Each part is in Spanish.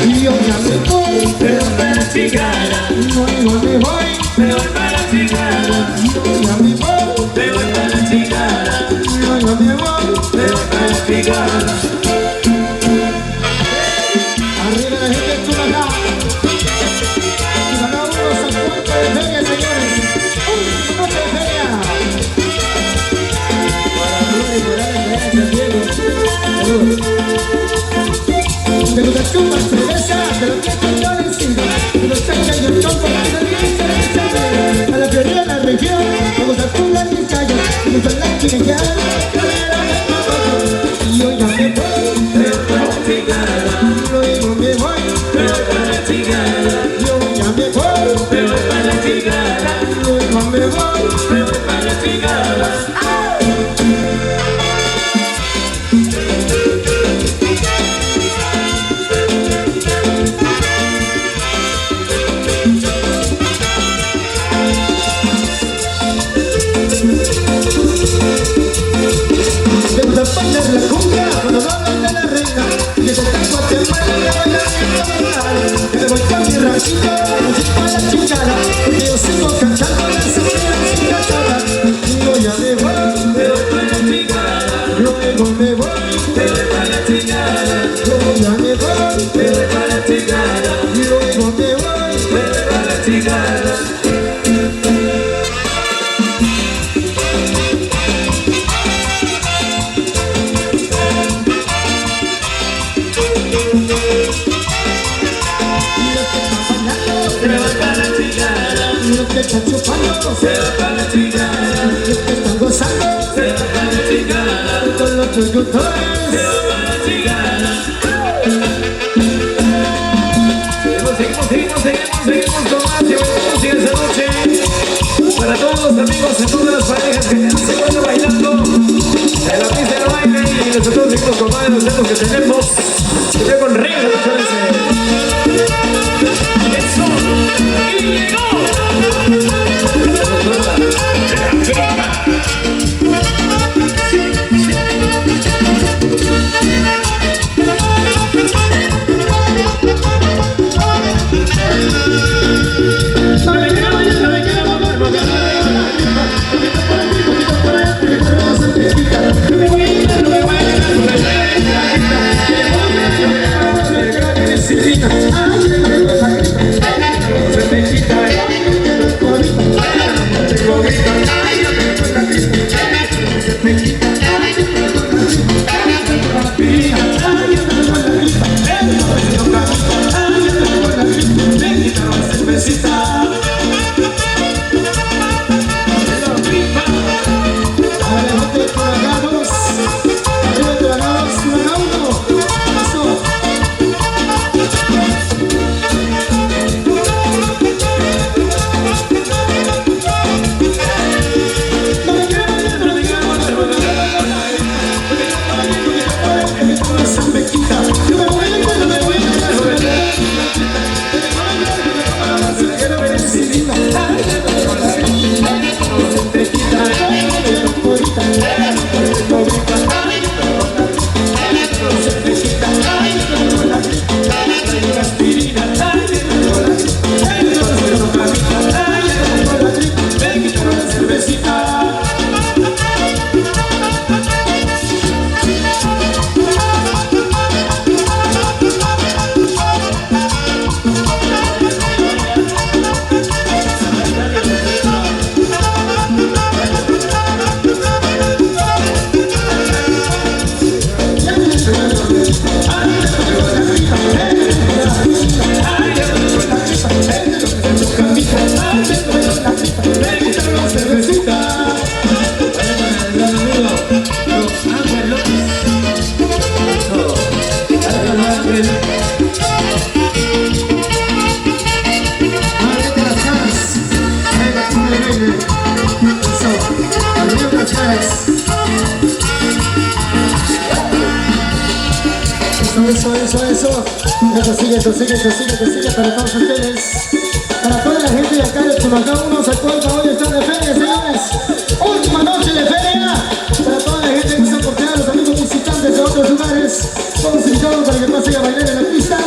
Y yo ya me voy, me voy para Chicala. no me voy, me voy para Chicala. yo ya me voy, me voy para Chicala. yo ya me voy, me voy para Chicala. arriba la gente de Chumacá. Chumacá uno se acuerda de feria, señores. Una noche de feria. Para Flores Morales, San Diego. Saludos. De los chupas, cerveza, de los que están florecidos, de los chacas y el chompo, a la prioridad de la región, vamos a pular mis calles, vamos a la chinequeada, y yo ya me voy, me voy para Chicala. luego me voy, me voy para Chicala. yo ya me voy, me voy para Chicala. luego me voy, me voy para Chicala. vamos a bailar la cumbia, cuando baila la reina, y ese tango te mueve, le voy a bailar, que me voy con mi ranchito, a la Chicala, porque yo sigo cantando la salida chicachada, y yo ya me voy, me voy para Chicala. luego me voy, me voy para Chicala. yo ya me voy, me voy para Chicala. y luego me voy, me voy para Chicala. y los que están bailando, me voy para Chicala. y los que están chupando, se va para Chicala. y los que están gozando, se va para Chicala. con los productores. se va para Chicala. Seguimos con más música esta noche. Para todos los amigos y todas las parejas que se encuentran bailando en la pista de baile, y nosotros seguimos con más de los temas que tenemos. Estoy con Río, eso, y llegó. Eso sigue para todos ustedes. Para toda la gente de acá de Chumacá, uno se acuerda, hoy están de feria, señores. Última noche de feria. Para toda la gente que se oportunidad, los amigos visitantes de otros lugares, todos invitados para que pasen a bailar en la pista.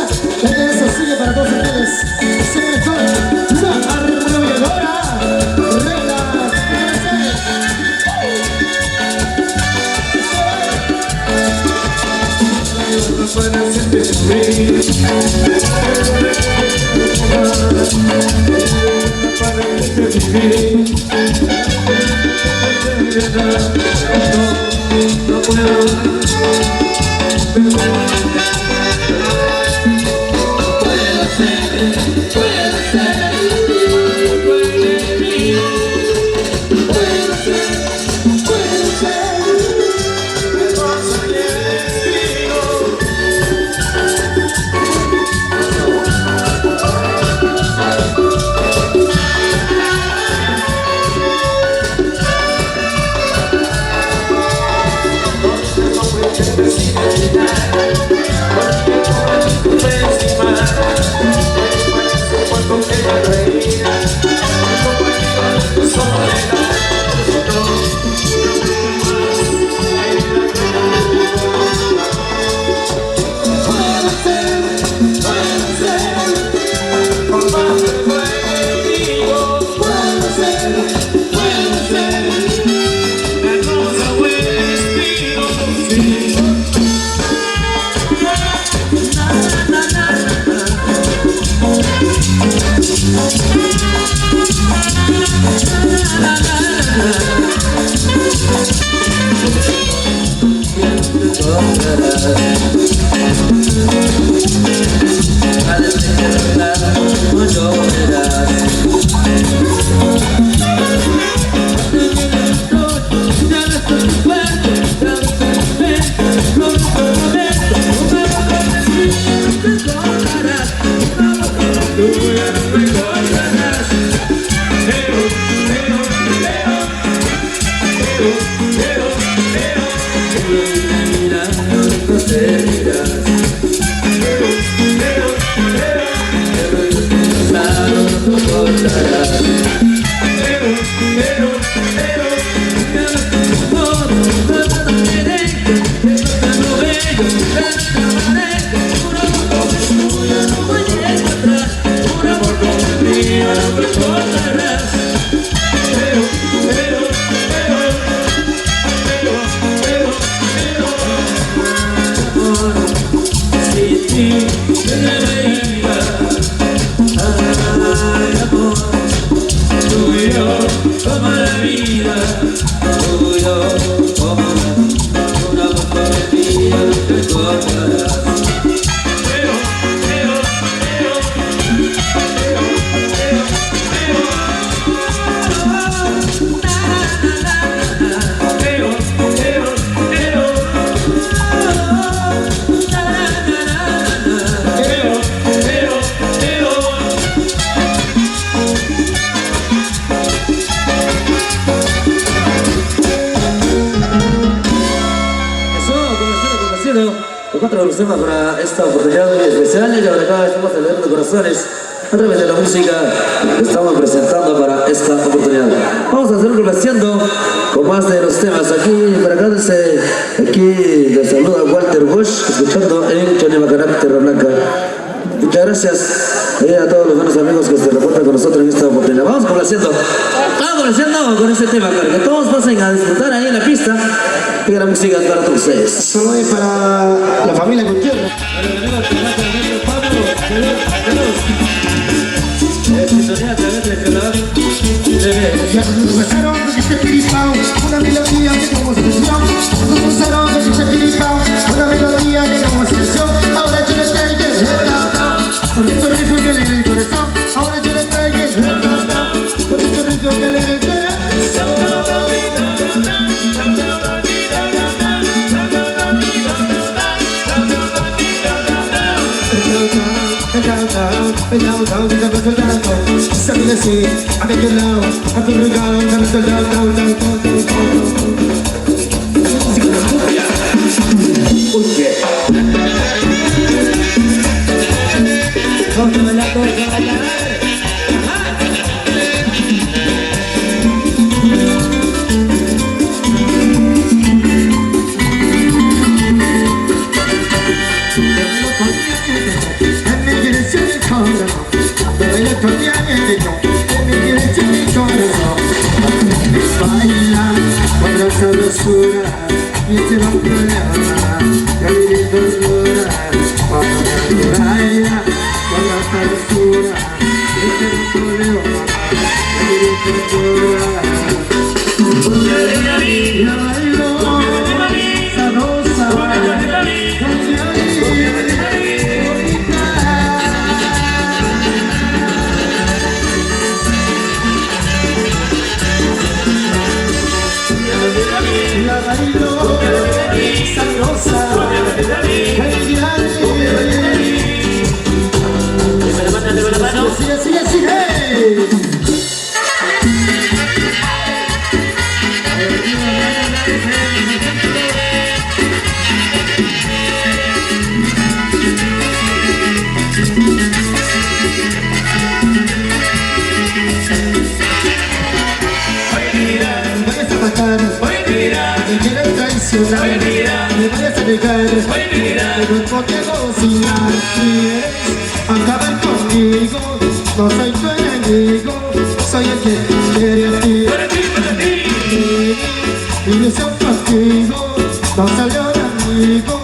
Cuatro temas para esta oportunidad muy especial y ahora acá estamos celebrando corazones a través de la música que estamos presentando para esta oportunidad. Vamos a seguir conversando con más de los temas. Aquí para acá aquí les saluda Walter Bosch, escuchando en Chonimacaná, Tierra Blanca. Muchas gracias a todos los buenos amigos que se reportan con nosotros en esta oportunidad. Vamos complaciendo con este tema, que todos pasen a disfrutar ahí en la pista y la música es para todos ustedes. Solo es para la familia Gutiérrez. Ya comenzaron con este piripao, una melodía que como solución. Comenzaron con este piripao, una melodía que como solución. Ahora yo les traigo el rap, por este ritmo que le da el corazón. Ahora yo les traigo el rap, por este ritmo que le da el corazón. Something to see, I think you know, I think we go, y este va a traicionar, me vayas a dejar, pero no te cocinar. Quieres acabar conmigo, no soy tu enemigo, soy el que quiere a ti. Mi ilusión contigo no salió de amigo,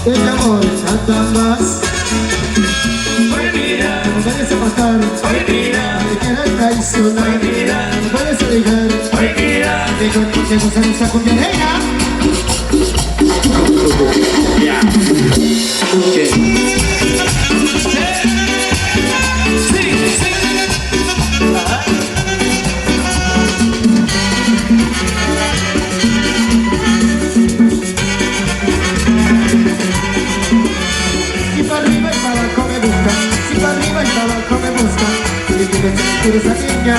este amor es nada más. No vayas a matar, me quieras traicionar, me vayas a dejar, digo porque gozar esta cumbia negra. Esa niña,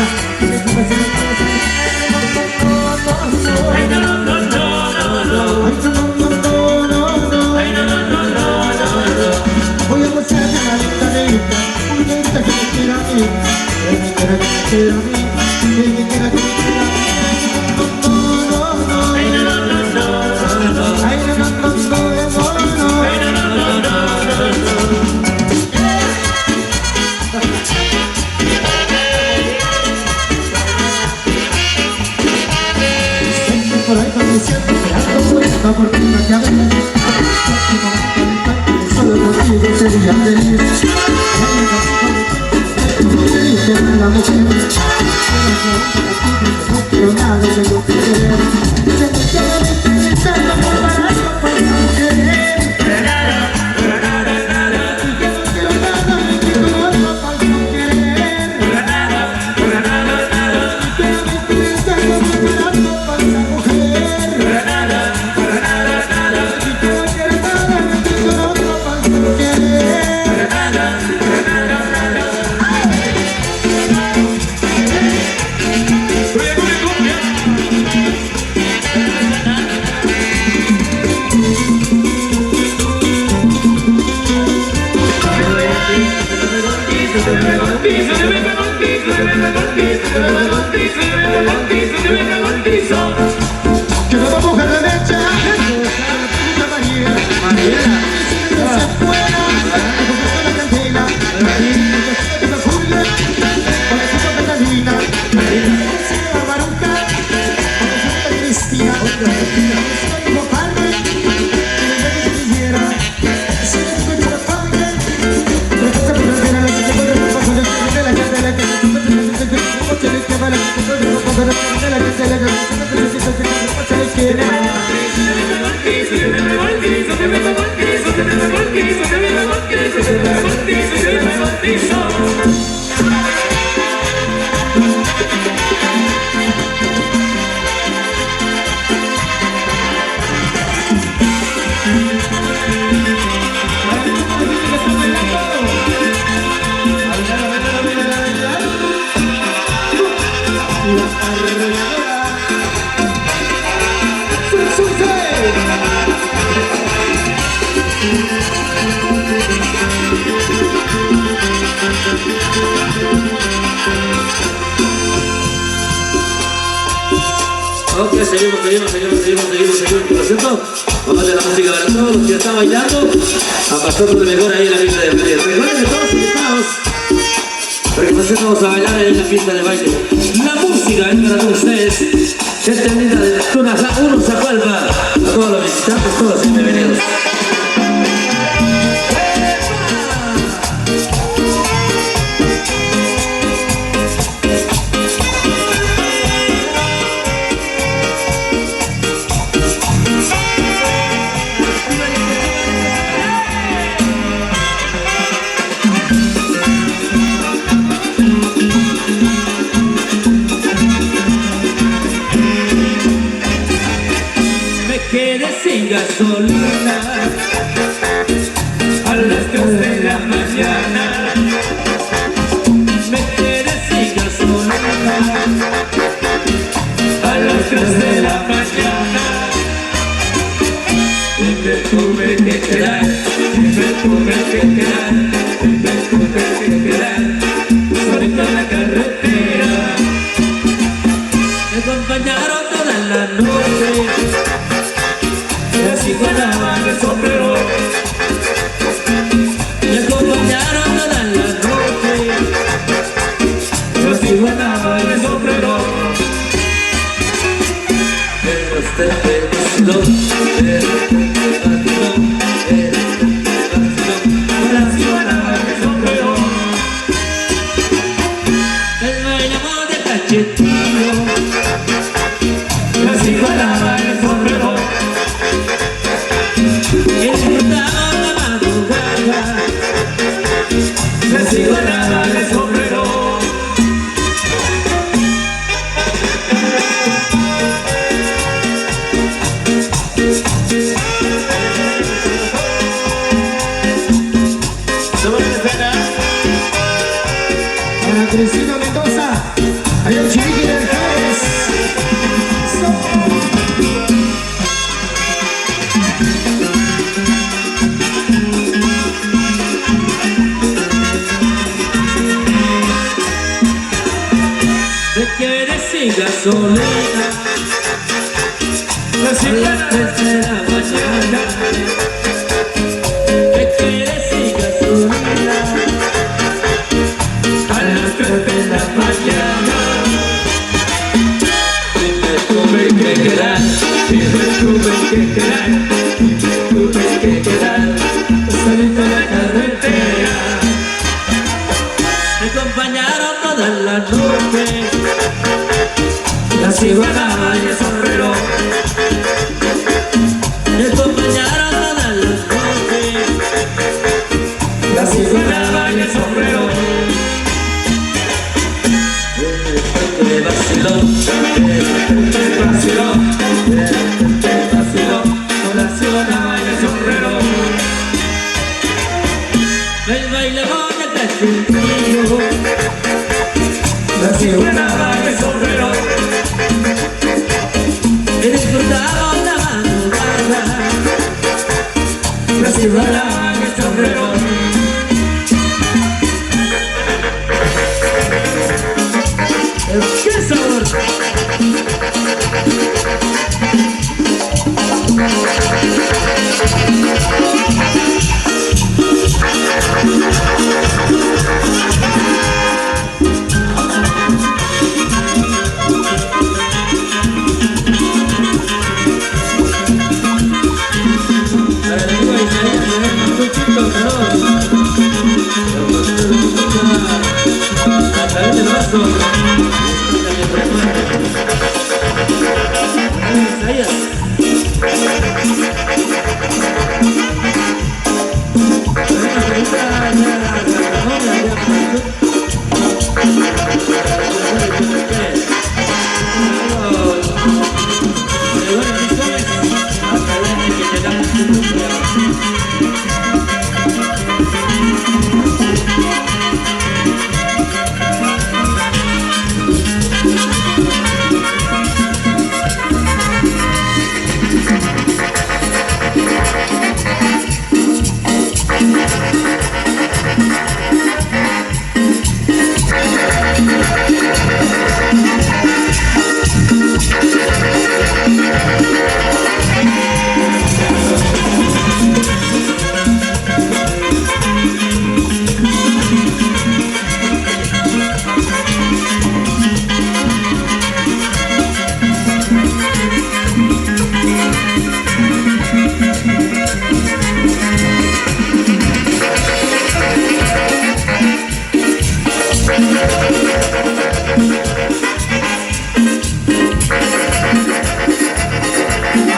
voy a mostrar a la linda, una linda que me quiera a mí, que me quiera a mí, que me quiera a mí. Por ahí cuando siento que ando puesta por ti no te aventas, solo contigo sería feliz. Te dije la mujer, pero nada de lo que querer. Se me queda pensando por barato para no querer. Pero nada, y que no quiero nada, me quedo otro para no querer. Pero nada, y que no me pensando por barato para esa mujer. Que no vamos a mujer derecha, María, se fuera, la candela, la Julia, con el tipo de Catalina, la Baruca, con el Cristina, como padre, que me diera, si me encuentro la padre, esta primavera, la que se puede bajo la candela, que se le Ok, seguimos. Por cierto, vamos a hacer la música para todos los que están bailando, a pasar lo mejor ahí en la pista de baile. Recuerden todos invitados, porque por cierto vamos a bailar ahí en la pista de baile. La música es para todos ustedes. Gente linda de Tunajá, uno Zacualpa. A todos los visitantes, todos bienvenidos. Quedé sin gasolina a las 3 de la mañana. Me quedé sin gasolina a las 3 de la mañana. Y me tuve que quedar, solito en la carretera. Me acompañaron toda la noche. el Chiqui del Jerez. Te quieres sin gasolina a las 3 de la mañana. Te quieres sin gasolina a las 3 de la mañana. Y me tuve que quedar, y me tuve que quedar, y me tuve que quedar, salir de la carretera. Me acompañaron toda la noche la ciguana y el sombrero. Me acompañaron toda la noche la ciguana y el sombrero. Me vaciló, me vaciló, me vaciló con la ciguana y el sombrero. El baile con el castillo, la ciguana y el sombrero. He disfrutado la madrugada, la ciguana y el sombrero. ¡Qué sabor!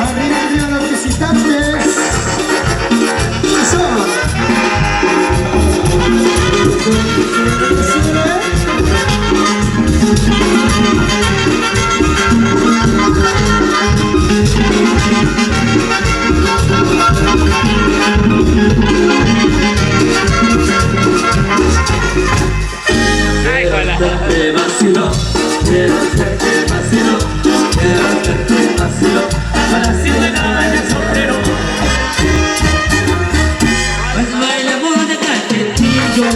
Arriba los visitantes. Eso. Te vaciló, quiero hacerte vaciló, quiero hacerte vaciló, a las 7 en el sombrero. Pues bailamos de cachetillo,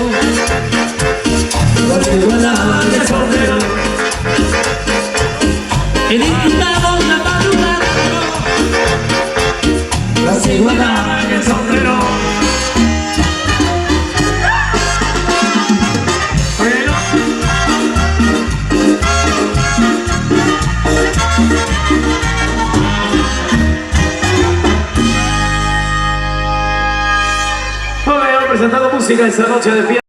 la ciguana y el sombrero. Y disfrutamos la madrugada, la ciguana y el sombrero. Presentando música esta noche de fiesta.